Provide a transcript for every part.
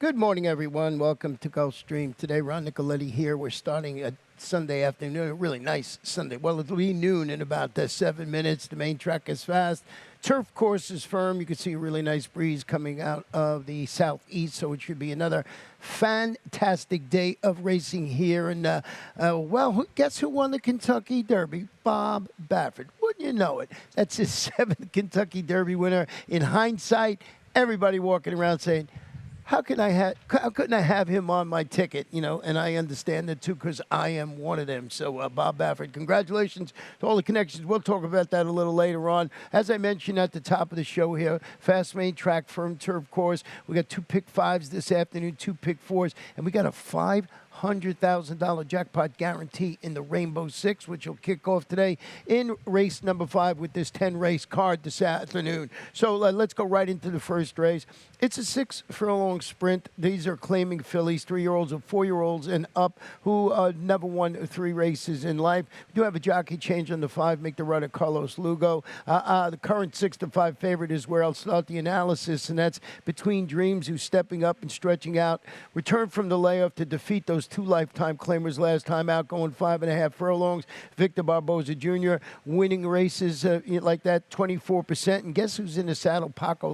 Good morning, everyone. Welcome to Gulfstream. Today, Ron Nicoletti here. We're starting a Sunday afternoon, a really nice Sunday. Well, it'll be noon in about 7 minutes. The main track is fast. Turf course is firm. You can see a really nice breeze coming out of the southeast, so it should be another fantastic day of racing here. And, guess who won the Kentucky Derby? Bob Baffert. Wouldn't you know it? That's his seventh Kentucky Derby winner. In hindsight, everybody walking around saying, how couldn't I have him on my ticket? And I understand that too because I am one of them. So, Bob Baffert, congratulations to all the connections. We'll talk about that a little later on. As I mentioned at the top of the show here, fast main track, firm turf course. We got 2 pick fives this afternoon, 2 pick fours, and we got a $500,000 jackpot guarantee in the Rainbow Six, which will kick off today in race number 5 with this 10-race card this afternoon. So let's go right into the first race. It's a 6-furlong sprint. These are claiming fillies, 3-year-olds and 4-year-olds and up, who never won 3 races in life. We do have a jockey change on the 5, make the runner Carlos Lugo. The current 6-5 favorite is where I'll start the analysis, and that's Between Dreams, who's stepping up and stretching out. Returned from the layoff to defeat those 2 lifetime claimers last time out, going 5.5 furlongs. Victor Barboza Jr. winning races like that, 24%. And guess who's in the saddle? Paco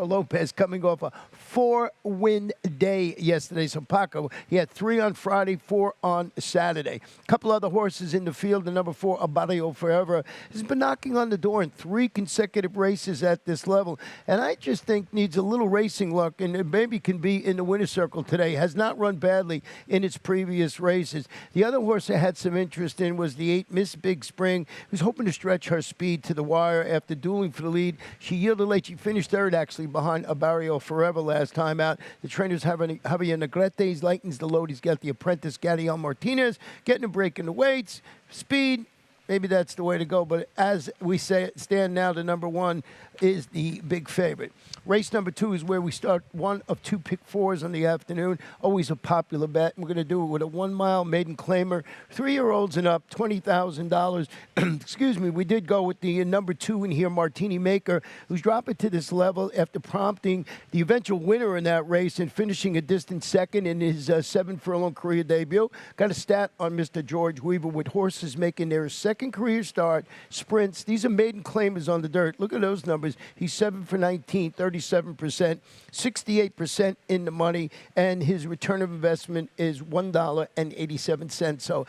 Lopez coming off a 4-win day yesterday. So Paco, he had 3 on Friday, 4 on Saturday. A couple other horses in the field. The number 4, A Barrio Forever, has been knocking on the door in 3 consecutive races at this level. And I just think needs a little racing luck, and it maybe can be in the winner's circle today. Has not run badly in its previous races. The other horse I had some interest in was the 8, Miss Big Spring, who's hoping to stretch her speed to the wire after dueling for the lead. She yielded late. She finished third, actually, behind A Barrio Forever last time out. The trainer's Javier Negrete. He lightens the load. He's got the apprentice, Gadiel Martinez, getting a break in the weights. Speed, maybe that's the way to go. But as we say, stand now, the number 1 is the big favorite. Race number 2 is where we start 1 of 2 pick fours on the afternoon. Always a popular bet. We're going to do it with a 1-mile maiden claimer, 3-year-olds and up, $20,000. Excuse me. We did go with the number 2 in here, Martini Maker, who's dropping to this level after prompting the eventual winner in that race and finishing a distant second in his 7-furlong career debut. Got a stat on Mr. George Weaver with horses making their second career start, sprints. These are maiden claimers on the dirt. Look at those numbers. He's 7 for 19, 37%, 68% in the money, and his return of investment is $1.87. So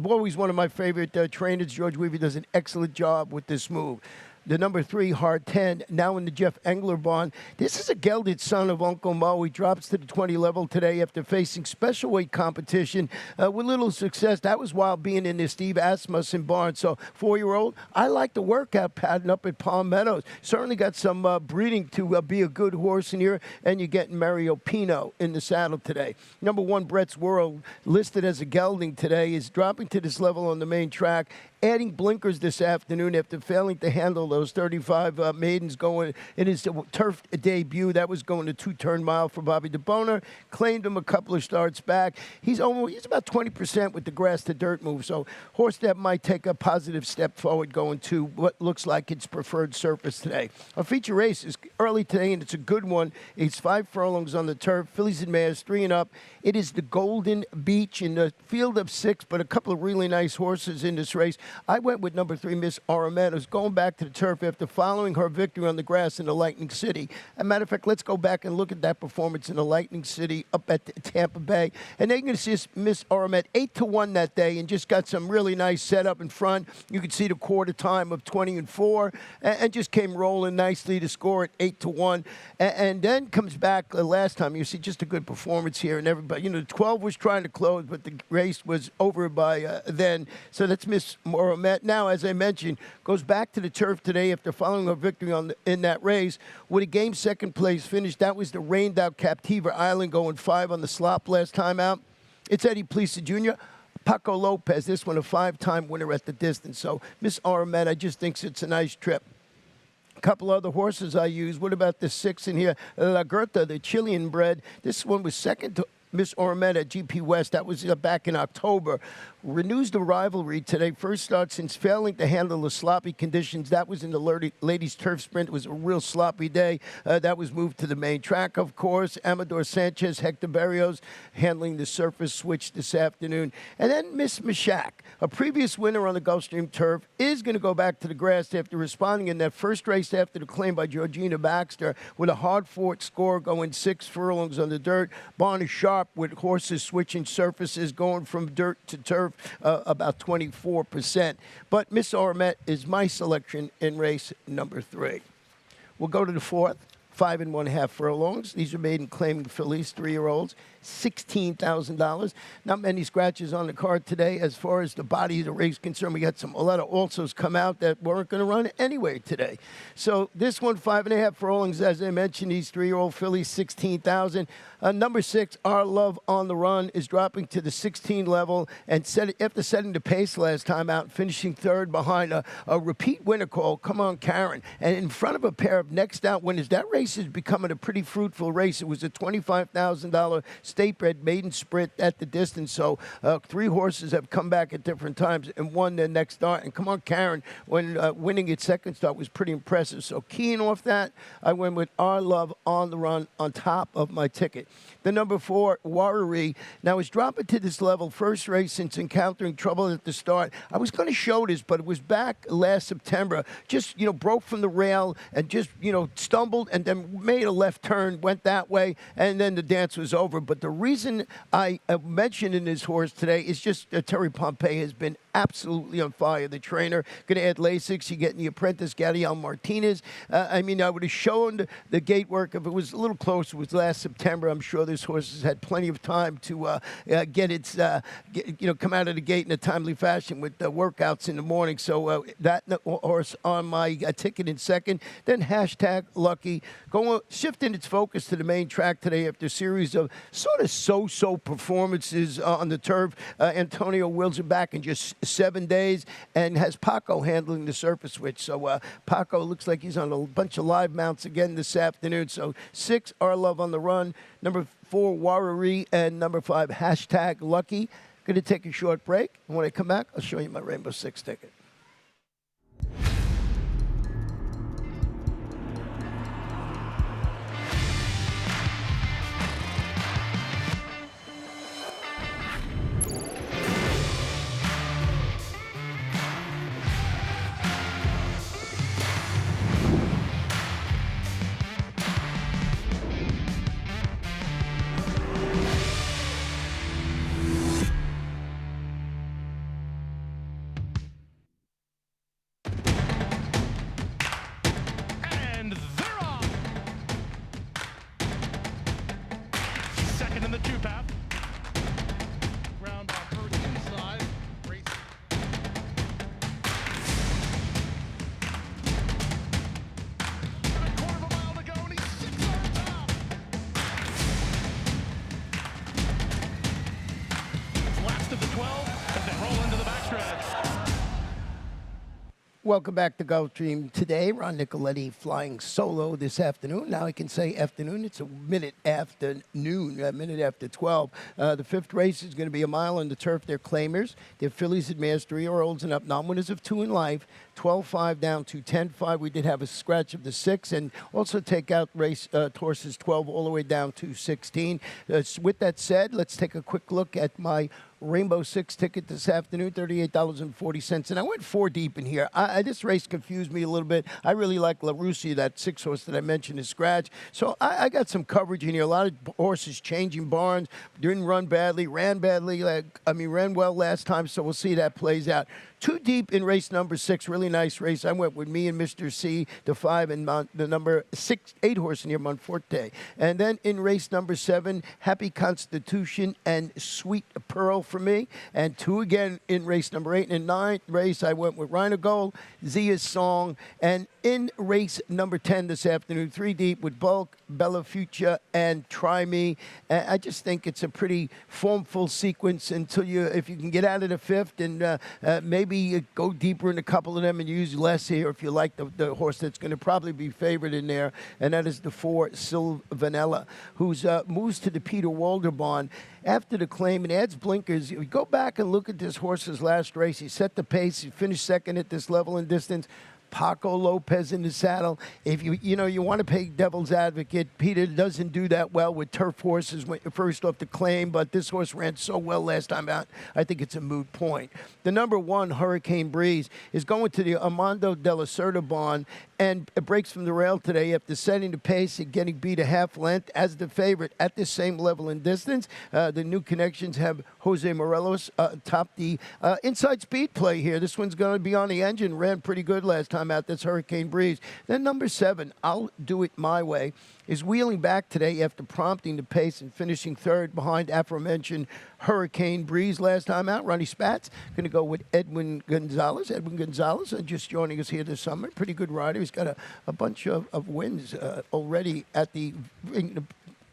always one of my favorite trainers. George Weaver does an excellent job with this move. The number 3, Hard 10, now in the Jeff Engler barn. This is a gelded son of Uncle Mo. He drops to the 20 level today after facing special weight competition with little success. That was while being in the Steve Asmussen barn. So 4-year-old, I like the workout pattern up at Palm Meadows. Certainly got some breeding to be a good horse in here, and you're getting Mario Pino in the saddle today. Number 1, Brett's World, listed as a gelding today, is dropping to this level on the main track, adding blinkers this afternoon after failing to handle those 35 maidens going in his turf debut. That was going to 2-turn mile for Bobby DeBoner. Claimed him a couple of starts back. He's about 20% with the grass to dirt move. So horse that might take a positive step forward going to what looks like its preferred surface today. Our feature race is early today, and it's a good one. It's 5 furlongs on the turf. Fillies and mares, 3 and up. It is the Golden Beach in the field of 6, but a couple of really nice horses in this race. I went with number 3, Miss Aramet, who's going back to the turf after following her victory on the grass in the Lightning City. As a matter of fact, let's go back and look at that performance in the Lightning City up at Tampa Bay. And they're going to see Miss Aramet 8-1 that day, and just got some really nice setup in front. You could see the quarter time of 20-4, and just came rolling nicely to score at 8-1. And then comes back last time. You see just a good performance here, and everybody, the 12 was trying to close, but the race was over by then. So that's Miss Aramet. Now, as I mentioned, goes back to the turf today after following a victory in that race with a game second place finish. That was the rained out Captiva Island going 5 on the slop last time out. It's Eddie Plesa Jr., Paco Lopez, this one a 5-time winner at the distance. So Miss Aramet, I just think it's a nice trip. A couple other horses I use. What about the 6 in here? La Gerta, the Chilean bred. This one was second to Miss Ormet at GP West. That was back in October. Renews the rivalry today. First start since failing to handle the sloppy conditions. That was in the ladies' turf sprint. It was a real sloppy day. That was moved to the main track, of course. Amador Sanchez, Hector Berrios handling the surface switch this afternoon. And then Miss Mashak, a previous winner on the Gulfstream turf, is going to go back to the grass after responding in that first race after the claim by Georgina Baxter with a hard-fought score going 6 furlongs on the dirt. Barney Sharp with horses switching surfaces going from dirt to turf. About 24%. But Miss Ormet is my selection in race number 3. We'll go to the 4th, 5 1/2 furlongs. These are maiden claiming fillies, 3-year-olds, $16,000. Not many scratches on the card today. As far as the body of the race concerned, we got a lot of alsos come out that weren't going to run anyway today. So this one, 5 1/2 furlongs, as I mentioned, these 3-year-old fillies, $16,000. Number 6, Our Love on the Run, is dropping to the 16 level and after setting the pace last time out, finishing 3rd behind a repeat winner called Come On Karen, and in front of a pair of next out winners. That race is becoming a pretty fruitful race. It was a $25,000 state-bred maiden sprint at the distance. So 3 horses have come back at different times and won their next start. And Come On Karen, when winning its second start, was pretty impressive. So keying off that, I went with Our Love on the Run on top of my ticket. The number 4, Warriery. Now, it's dropping to this level. First race since encountering trouble at the start. I was going to show this, but it was back last September. Just, broke from the rail and just, stumbled and then made a left turn, went that way, and then the dance was over. But the reason I mentioned in this horse today is just Terry Pompey has been absolutely on fire. The trainer going to add Lasix. You get the apprentice, Gadiel Martinez. I would have shown the gate work if it was a little closer. It was last September. I'm sure this horse has had plenty of time to get its, come out of the gate in a timely fashion with workouts in the morning. So that horse on my ticket in second. Then hashtag Lucky, shifting its focus to the main track today after a series of sort of so-so performances on the turf. Antonio Wills are back in just 7 days and has Paco handling the surface switch. So Paco looks like he's on a bunch of live mounts again this afternoon. So 6, Our Love on the Run. Number 4, Warriery. And number 5, hashtag Lucky. Going to take a short break. And when I come back, I'll show you my Rainbow Six ticket. In the 2-path. Ground off first inside. Race. A quarter of a mile to go, and he's 6 on top. Last of the 12 as they roll into the backstretch. Welcome back to Gulfstream today. Ron Nicoletti flying solo this afternoon. Now I can say afternoon. It's a minute after noon, a minute after 12. The 5th race is going to be a mile on the turf. They're claimers. They're fillies advanced, 3-year-olds and up, non-winners of 2 in life. 12-5 down to 10-5. We did have a scratch of the 6 and also take out race horses 12 all the way down to 16. With that said, let's take a quick look at my Rainbow Six ticket this afternoon, $38.40. And I went 4 deep in here. This race confused me a little bit. I really like La Russie, that 6 horse that I mentioned is scratch. So I got some coverage in here. A lot of horses changing barns, didn't run badly, ran badly. Ran well last time, so we'll see that plays out. 2 deep in race number 6, really nice race. I went with me and Mr. C, the 5, and the number 8 horse in here, Monforte. And then in race number 7, Happy Constitution and Sweet Pearl for me. And 2 again in race number 8. And in 9th race, I went with Rhino Gold, Zia's Song. And in race number 10 this afternoon, 3 deep with Bulk, Bella Future, and Try Me. I just think it's a pretty formful sequence until if you can get out of the 5th and maybe go deeper in a couple of them. them and use less here if you like the horse that's going to probably be favored in there, and that is the 4 Silvanella, who's moves to the Peter Walder barn after the claim and adds blinkers. You go back and look at this horse's last race. He set the pace. He finished second at this level and distance. Paco Lopez in the saddle. If you want to play devil's advocate, Peter doesn't do that well with turf horses first off the claim, but this horse ran so well last time out, I think it's a moot point. The number 1, Hurricane Breeze, is going to the Armando de la Cerda barn and it breaks from the rail today after setting the pace and getting beat a half length as the favorite at the same level and distance. The new connections have Jose Morelos top the inside speed play here. This one's going to be on the engine. Ran pretty good last time out. That's Hurricane Breeze. Then number 7, I'll Do It My Way, is wheeling back today after prompting the pace and finishing third behind aforementioned Hurricane Breeze last time out. Ronnie Spatz going to go with Edwin Gonzalez. Edwin Gonzalez just joining us here this summer. Pretty good rider. He's got a bunch of wins already at the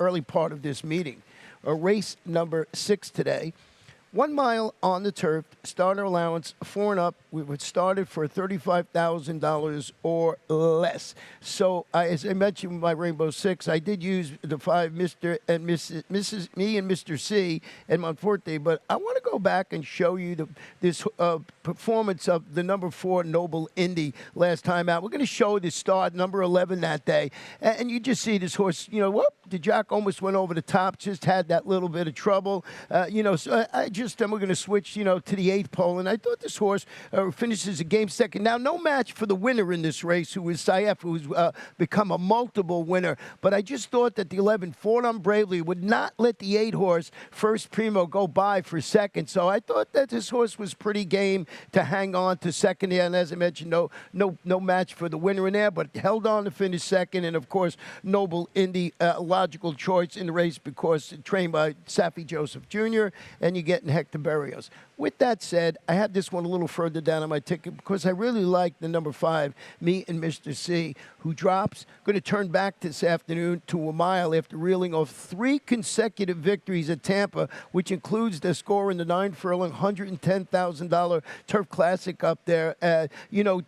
early part of this meeting. Race number 6 today. 1 mile on the turf, starter allowance 4 and up. We would start it for $35,000 or less. So, as I mentioned with my Rainbow Six, I did use the 5 Mr. and Mrs. Me and Mr. C and Monforte, but I want to go back and show you this performance of the number 4 Noble Indy last time out. We're going to show the start, number 11 that day, and you just see this horse. The jock almost went over the top, just had that little bit of trouble. So then we're going to switch, to the 8th pole, and I thought this horse finishes a game second. Now, no match for the winner in this race, who is Saif, who's become a multiple winner, but I just thought that the 11, Fought on Bravely, would not let the 8 horse, First Primo, go by for second, so I thought that this horse was pretty game to hang on to second there, and as I mentioned, no match for the winner in there, but held on to finish second, and of course, Noble Indy, logical choice in the race because trained by Safi Joseph Jr., and you're getting Hector Berrios. With that said, I had this one a little further down on my ticket because I really like the number 5, Me and Mr. C, who drops. Going to turn back this afternoon to a mile after reeling off 3 consecutive victories at Tampa, which includes the score in the 9 furlong, $110,000 Turf Classic up there.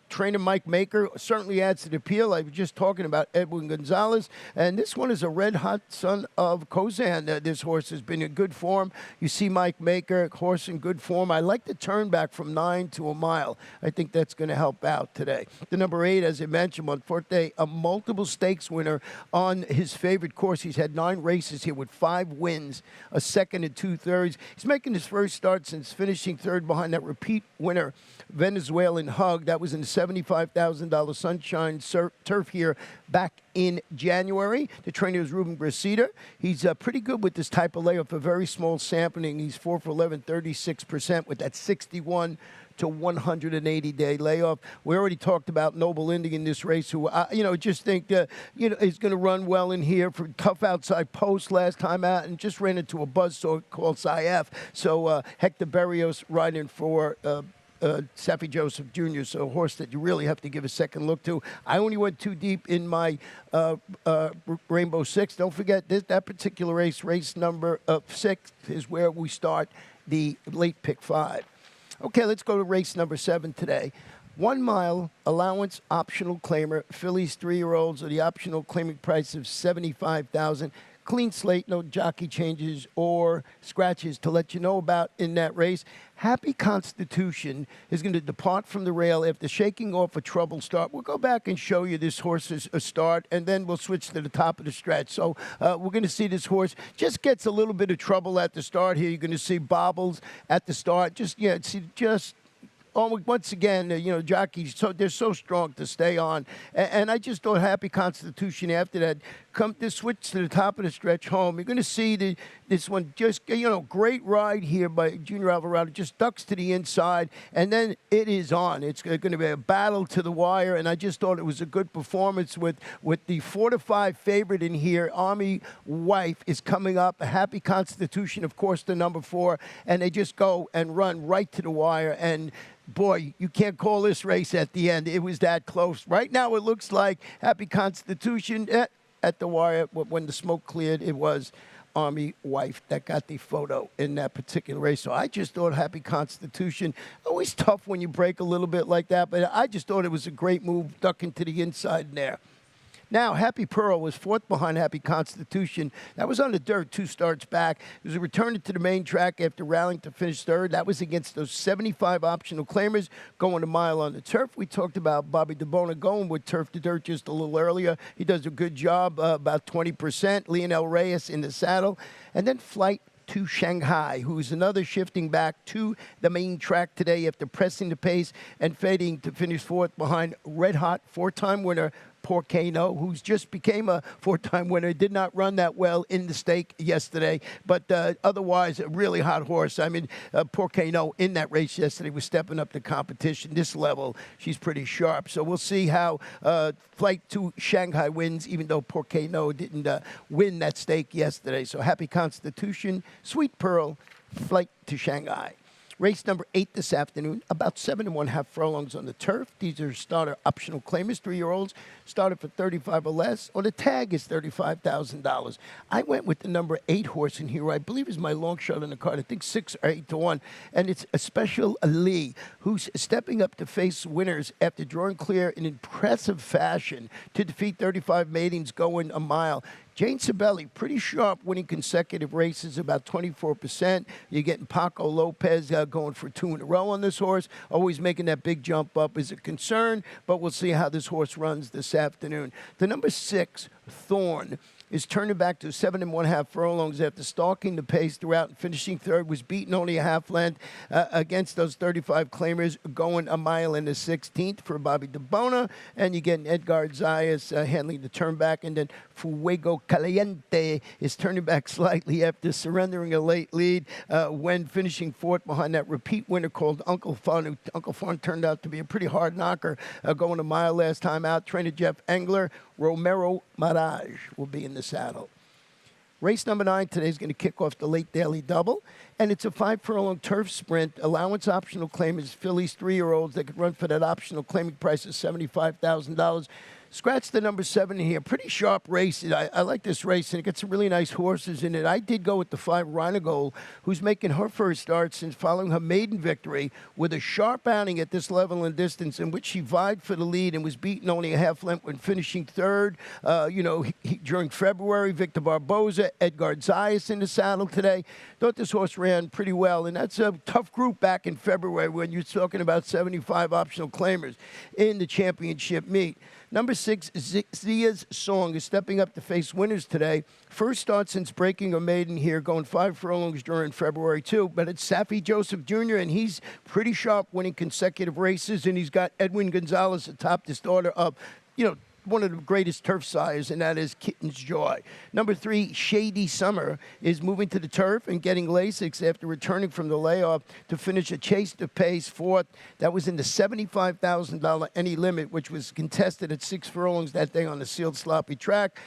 Trainer Mike Maker certainly adds to the appeal. I was just talking about Edwin Gonzalez, and this one is a red-hot son of Kozan. This horse has been in good form. You see Mike Maker, horse in good form. I like the turn back from 9 to a mile. I think that's going to help out today. The number 8, as I mentioned, Monforte, a multiple stakes winner on his favorite course. He's had 9 races here with 5 wins, a second and 2/3. He's making his first start since finishing third behind that repeat winner, Venezuelan Hug. That was in the $75,000 Sunshine Turf here back in January. The trainer is Ruben Gracida. He's pretty good with this type of layoff, a very small sampling. He's 4 for 11, 36% with that 61 to 180-day layoff. We already talked about Noble Indy in this race, who, just think, is going to run well in here for tough outside post last time out and just ran into a buzzsaw called Saif. So Hector Berrios riding for Safi Joseph Jr., so a horse that you really have to give a second look to. I only went too deep in my Rainbow Six. Don't forget that particular race number 6, is where we start the late pick 5. Okay, let's go to race number 7 today. 1 mile allowance optional claimer. Fillies 3-year-olds at the optional claiming price of $75,000. Clean slate, no jockey changes or scratches to let you know about in that race. Happy Constitution is going to depart from the rail after shaking off a trouble start. We'll go back and show you this horse's start, and then we'll switch to the top of the stretch. So we're going to see this horse just gets a little bit of trouble at the start here. You're going to see bobbles at the start. Once again, jockeys, they're so strong to stay on. And I just thought Happy Constitution after that, come to switch to the top of the stretch home. You're going to see this one just, great ride here by Junior Alvarado, just ducks to the inside, and then it is on. It's going to be a battle to the wire, and I just thought it was a good performance with the 4-5 favorite in here. Army Wife is coming up. A Happy Constitution, of course, the number 4, and they just go and run right to the wire, and boy, you can't call this race at the end. It was that close. Right now, it looks like Happy Constitution at the wire. When the smoke cleared, it was Army wife that got the photo in that particular race. So I just thought Happy Constitution, always tough when you break a little bit like that, but I just thought it was a great move, ducking to the inside there. Now, Happy Pearl was fourth behind Happy Constitution. That was on the dirt, 2 starts back. It was a return to the main track after rallying to finish third. That was against those 75 optional claimers going a mile on the turf. We talked about Bobby DeBona going with turf to dirt just a little earlier. He does a good job, about 20%. Lionel Reyes in the saddle. And then Flight to Shanghai, who's another shifting back to the main track today after pressing the pace and fading to finish fourth behind Red Hot 4-time winner Porcano, who's just became a 4-time winner. Did not run that well in the stake yesterday, but otherwise a really hot horse. I mean, Porcano in that race yesterday was stepping up the competition. This level, she's pretty sharp. So we'll see how Flight to Shanghai wins, even though Porcano didn't win that stake yesterday. So Happy Constitution, Sweet Pearl, Flight to Shanghai. Race number 8 this afternoon, about 7 1/2 furlongs on the turf. These are starter optional claimers, 3-year-olds, started for 35 or less. On the tag is $35,000. I went with the number 8 horse in here, I believe is my long shot on the card. I think 6 or 8 to 1. And it's a Special Lee, who's stepping up to face winners after drawing clear in impressive fashion to defeat 35 maidens going a mile. Jane Sabelli, pretty sharp, winning consecutive races, about 24%. You're getting Paco Lopez going for 2 in a row on this horse. Always making that big jump up is a concern, but we'll see how this horse runs this afternoon. The number 6, Thorn, is turning back to 7 1/2 furlongs after stalking the pace throughout and finishing third. Was beaten only a half length against those 35 claimers, going a mile in the 16th for Bobby DeBona. And you get Edgar Zayas handling the turn back. And then Fuego Caliente is turning back slightly after surrendering a late lead when finishing fourth behind that repeat winner called Uncle Fun. Uncle Fun turned out to be a pretty hard knocker, going a mile last time out. Trainer Jeff Engler, Romero Mirage will be in the saddle. Race number 9 today is going to kick off the late daily double, and it's a 5-furlong turf sprint. Allowance optional claimers, fillies, 3-year-olds that could run for that optional claiming price of $75,000. Scratch the number 7 here. Pretty sharp race. I like this race, and it gets some really nice horses in it. I did go with the 5 Rheinagol, who's making her first start since following her maiden victory with a sharp outing at this level and distance in which she vied for the lead and was beaten only a half length when finishing third. During February, Victor Barboza, Edgar Zayas in the saddle today. Thought this horse ran pretty well, and that's a tough group back in February when you're talking about 75 optional claimers in the championship meet. Number 6, Zia's Song, is stepping up to face winners today. First start since breaking a maiden here, going 5 furlongs during February, too. But it's Safi Joseph Jr., and he's pretty sharp, winning consecutive races. And he's got Edwin Gonzalez atop this order of, one of the greatest turf sires, and that is Kitten's Joy. Number 3, Shady Summer, is moving to the turf and getting Lasix after returning from the layoff to finish a chase to pace fourth. That was in the $75,000 any limit, which was contested at 6 furlongs that day on the sealed sloppy track.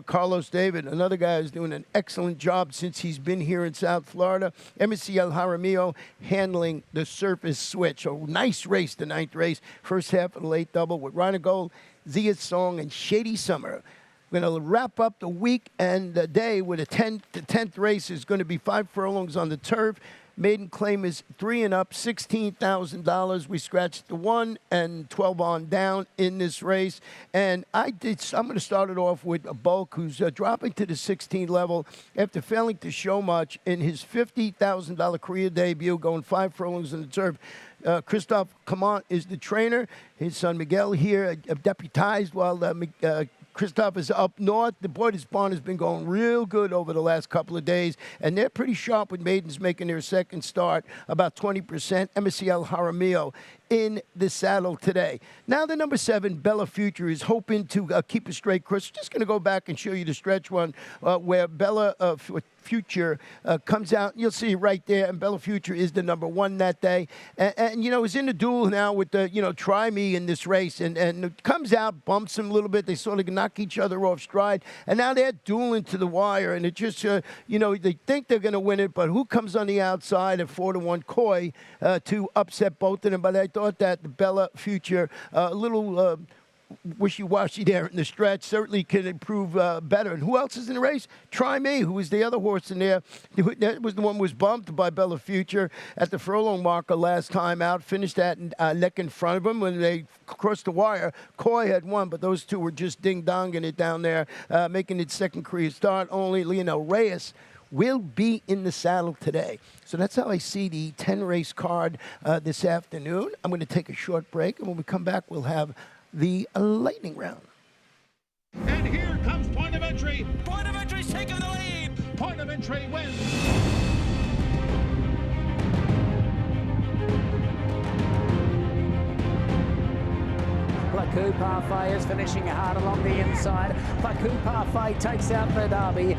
Carlos David, another guy who's doing an excellent job since he's been here in South Florida. Emissy El Jaramillo handling the surface switch. A nice race, the 9th race. First half of the late double with Rheinagol, Zia's Song, and Shady Summer. We're going to wrap up the week and the day with the 10th race is going to be 5 furlongs on the turf. Maiden claim is 3 and up, $16,000. We scratched the 1 and 12 on down in this race. And I'm going to start it off with a Bulk who's dropping to the 16 level after failing to show much in his $50,000 career debut, going 5 furlongs on the turf. Christophe Camont is the trainer. His son Miguel here deputized while Christophe is up north. The Boyd's Barn has been going real good over the last couple of days, and they're pretty sharp with maidens making their second start, about 20%. Emissy El Jaramillo in the saddle today. Now the number 7, Bella Future, is hoping to keep a straight course. Just going to go back and show you the stretch one where Bella Future comes out. You'll see right there, and Bella Future is the number 1 that day. And is in the duel now with the, Try Me in this race, and it comes out, bumps him a little bit. They sort of knock each other off stride, and now they're dueling to the wire, and it just, they think they're going to win it, but who comes on the outside at 4-1 Coy to upset both of them? But I thought that the Bella Future, a little wishy-washy there in the stretch. Certainly can improve better. And who else is in the race? Try Me, who was the other horse in there. That was the one who was bumped by Bella Future at the furlong marker last time out. Finished that neck in front of him when they crossed the wire. Coy had won, but those two were just ding-donging it down there, making it second career start. Only Lionel Reyes will be in the saddle today. So that's how I see the 10-race card this afternoon. I'm going to take a short break, and when we come back, we'll have the lightning round. And here comes Point of Entry. Point of Entry's taking the lead. Point of Entry wins. Plaku Parfait is finishing hard along the inside. Plaku Parfait takes out the Derby.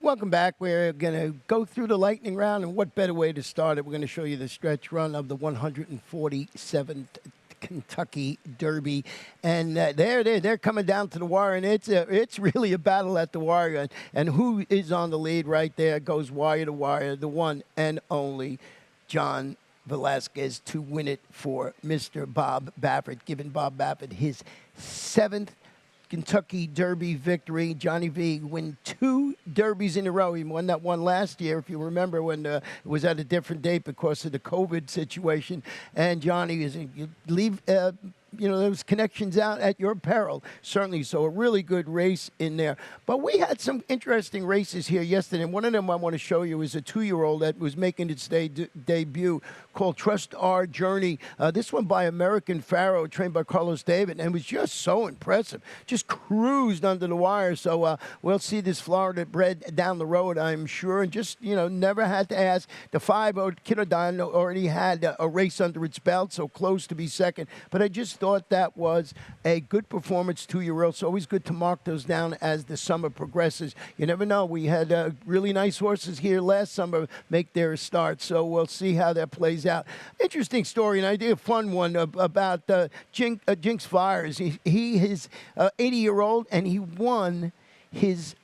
Welcome back. We're going to go through the lightning round, and what better way to start it? We're going to show you the stretch run of the 147th Kentucky Derby, and there it is. They're coming down to the wire, and it's really a battle at the wire. And who is on the lead right there? Goes wire to wire, the one and only John Velasquez to win it for Mr. Bob Baffert, giving Bob Baffert his 7th Kentucky Derby victory. Johnny V win 2 derbies in a row. He won that one last year, if you remember, when it was at a different date because of the COVID situation. And Johnny is leave. Those connections out at your peril, certainly. So a really good race in there. But we had some interesting races here yesterday. And one of them I want to show you is a 2-year-old that was making its debut called Trust Our Journey. This one by American Pharaoh, trained by Carlos David, and was just so impressive. Just cruised under the wire. So we'll see this Florida bred down the road, I'm sure. And just, never had to ask. The 5-0 Kidodon already had a race under its belt, so close to be second. But I just thought that was a good performance, 2-year-old. So always good to mark those down as the summer progresses. You never know. We had really nice horses here last summer make their start, so we'll see how that plays out. Interesting story, and I did a fun one about Jinx Fires. He is 80-year-old, and he won his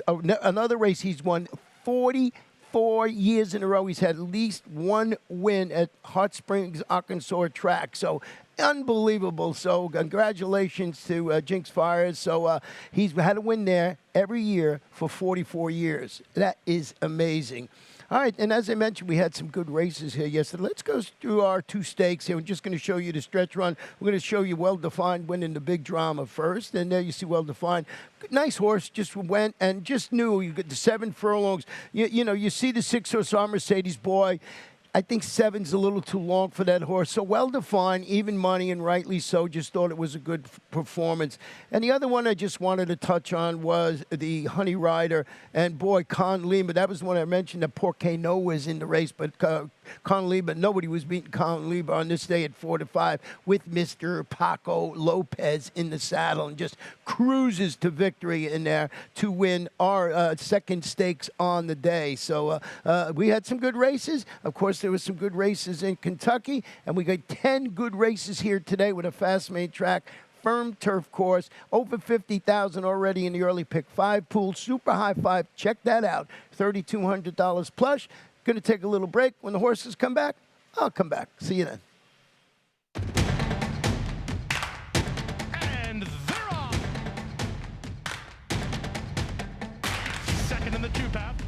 another race. He's won 44 years in a row. He's had at least one win at Hot Springs, Arkansas track. So unbelievable. So congratulations to Jinx Fires. So he's had a win there every year for 44 years. That is amazing. All right, and as I mentioned, we had some good races here yesterday. Let's go through our 2 stakes here. We're just going to show you the stretch run. We're going to show you Well Defined winning the big drama first, and there you see Well Defined. Nice horse, just went and just knew you got the 7 furlongs. You see the 6-horse Mercedes Boy. I think 7's a little too long for that horse. So Well Defined, even money, and rightly so. Just thought it was a good performance. And the other one I just wanted to touch on was the Honey Rider. And boy, Con Lima, that was the one I mentioned that Porcano was in the race, but Con Lima, nobody was beating Con Lima on this day at 4-5 with Mr. Paco Lopez in the saddle, and just cruises to victory in there to win our second stakes on the day. So we had some good races. Of course, there was some good races in Kentucky, and we got 10 good races here today with a fast-made track. Firm turf course, over 50,000 already in the early pick 5 pool, super high 5. Check that out, $3,200 plus. Going to take a little break. When the horses come back, I'll come back. See you then. And they're off. Second in the 2-path.